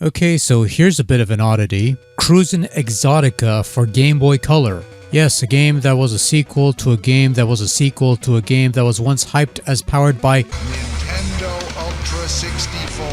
Okay, so here's a bit of an oddity. Cruis'n Exotica for Game Boy Color. Yes, a game that was a sequel to a game that was a sequel to a game that was once hyped as powered by Nintendo Ultra 64.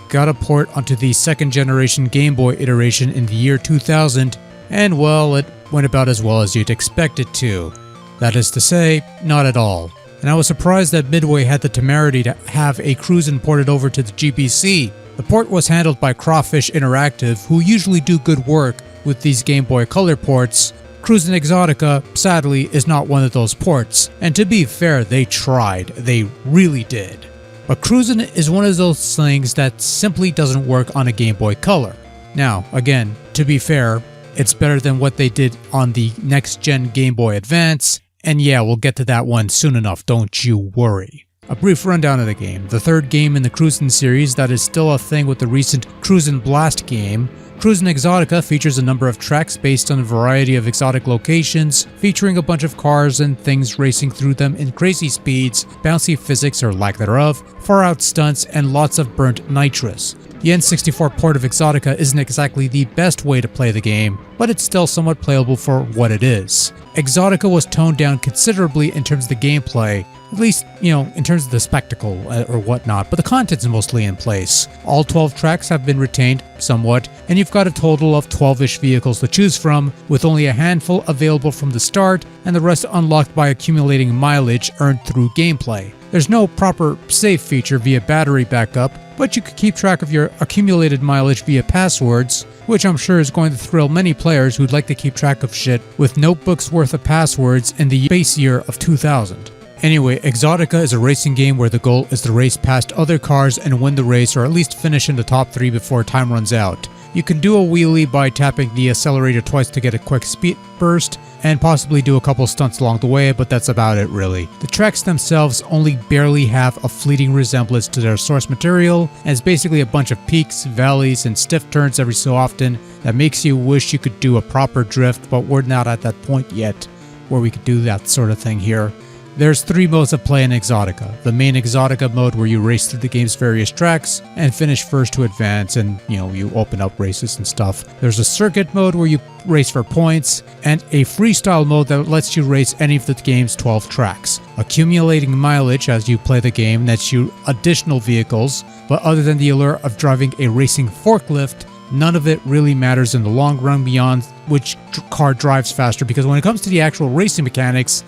got a port onto the second generation Game Boy iteration in the year 2000, and well, it went about as well as you'd expect it to. That is to say, not at all. And I was surprised that Midway had the temerity to have a Cruis'n ported over to the GBC. The port was handled by Crawfish Interactive, who usually do good work with these Game Boy Color ports. Cruis'n Exotica, sadly, is not one of those ports, and to be fair, they tried. They really did. But Cruis'n is one of those things that simply doesn't work on a Game Boy Color. Now, again, to be fair, it's better than what they did on the next-gen Game Boy Advance, and yeah, we'll get to that one soon enough, don't you worry. A brief rundown of the game. The third game in the Cruis'n series that is still a thing with the recent Cruis'n Blast game. Cruis'n Exotica features a number of tracks based on a variety of exotic locations, featuring a bunch of cars and things racing through them in crazy speeds, bouncy physics or lack thereof, far-out stunts, and lots of burnt nitrous. The N64 port of Exotica isn't exactly the best way to play the game, but it's still somewhat playable for what it is. Exotica was toned down considerably in terms of the gameplay, at least, in terms of the spectacle or whatnot, but the content's mostly in place. All 12 tracks have been retained somewhat, and you've got a total of 12-ish vehicles to choose from, with only a handful available from the start, and the rest unlocked by accumulating mileage earned through gameplay. There's no proper save feature via battery backup, but you can keep track of your accumulated mileage via passwords, which I'm sure is going to thrill many players who'd like to keep track of shit with notebooks worth of passwords in the base year of 2000. Anyway, Exotica is a racing game where the goal is to race past other cars and win the race, or at least finish in the top 3 before time runs out. You can do a wheelie by tapping the accelerator twice to get a quick speed burst, and possibly do a couple stunts along the way, but that's about it really. The tracks themselves only barely have a fleeting resemblance to their source material, and it's basically a bunch of peaks, valleys, and stiff turns every so often that makes you wish you could do a proper drift, but we're not at that point yet where we could do that sort of thing here. There's 3 modes of play in Exotica. The main Exotica mode where you race through the game's various tracks and finish first to advance, and you open up races and stuff. There's a circuit mode where you race for points, and a freestyle mode that lets you race any of the game's 12 tracks. Accumulating mileage as you play the game nets you additional vehicles, but other than the allure of driving a racing forklift, none of it really matters in the long run beyond which car drives faster, because when it comes to the actual racing mechanics,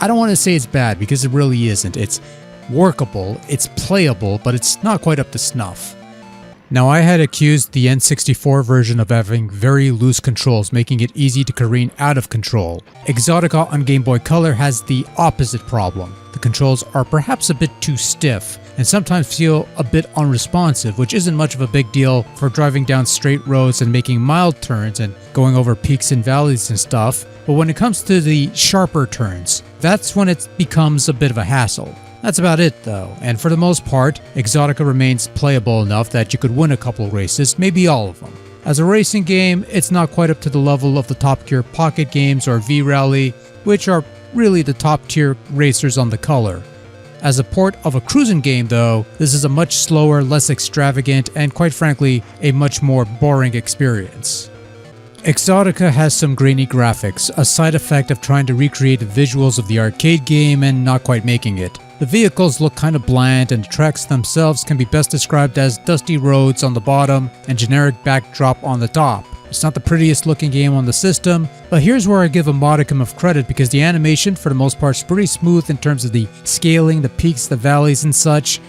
I don't want to say it's bad, because it really isn't. It's workable, it's playable, but it's not quite up to snuff. Now, I had accused the N64 version of having very loose controls, making it easy to careen out of control. Exotica on Game Boy Color has the opposite problem. The controls are perhaps a bit too stiff, and sometimes feel a bit unresponsive, which isn't much of a big deal for driving down straight roads and making mild turns and going over peaks and valleys and stuff, but when it comes to the sharper turns, that's when it becomes a bit of a hassle. That's about it though, and for the most part, Exotica remains playable enough that you could win a couple races, maybe all of them. As a racing game, it's not quite up to the level of the top-tier Pocket games or V-Rally, which are really the top-tier racers on the Color. As a port of a Cruis'n game though, this is a much slower, less extravagant, and quite frankly, a much more boring experience. Exotica has some grainy graphics, a side effect of trying to recreate the visuals of the arcade game and not quite making it. The vehicles look kinda bland, and the tracks themselves can be best described as dusty roads on the bottom and generic backdrop on the top. It's not the prettiest looking game on the system, but here's where I give a modicum of credit, because the animation for the most part is pretty smooth in terms of the scaling, the peaks, the valleys and such,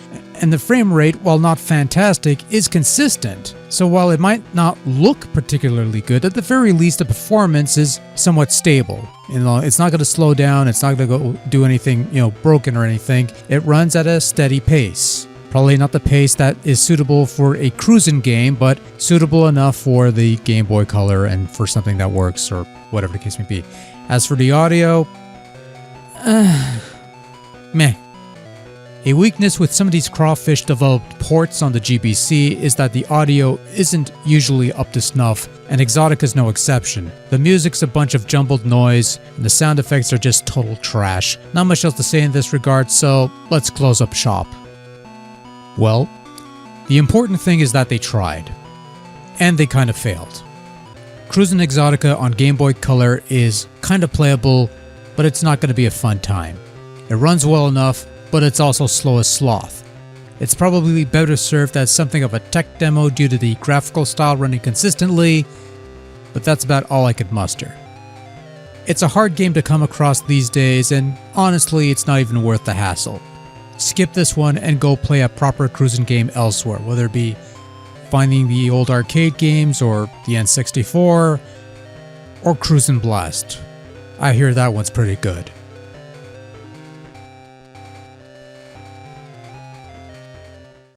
and the frame rate, while not fantastic, is consistent. So while it might not look particularly good, at the very least the performance is somewhat stable. It's not going to slow down, it's not going to go do anything, broken or anything. It runs at a steady pace. Probably not the pace that is suitable for a Cruis'n game, but suitable enough for the Game Boy Color and for something that works, or whatever the case may be. As for the audio, meh. A weakness with some of these Crawfish developed ports on the GBC is that the audio isn't usually up to snuff, and Exotica is no exception. The music's a bunch of jumbled noise, and the sound effects are just total trash. Not much else to say in this regard, so let's close up shop. Well, the important thing is that they tried. And they kind of failed. Cruis'n Exotica on Game Boy Color is kind of playable, but it's not going to be a fun time. It runs well enough, but it's also slow as sloth. It's probably better served as something of a tech demo due to the graphical style running consistently, but that's about all I could muster. It's a hard game to come across these days, and honestly, it's not even worth the hassle. Skip this one and go play a proper cruising game elsewhere, whether it be finding the old arcade games or the N64 or Cruis'n Blast. I hear that one's pretty good.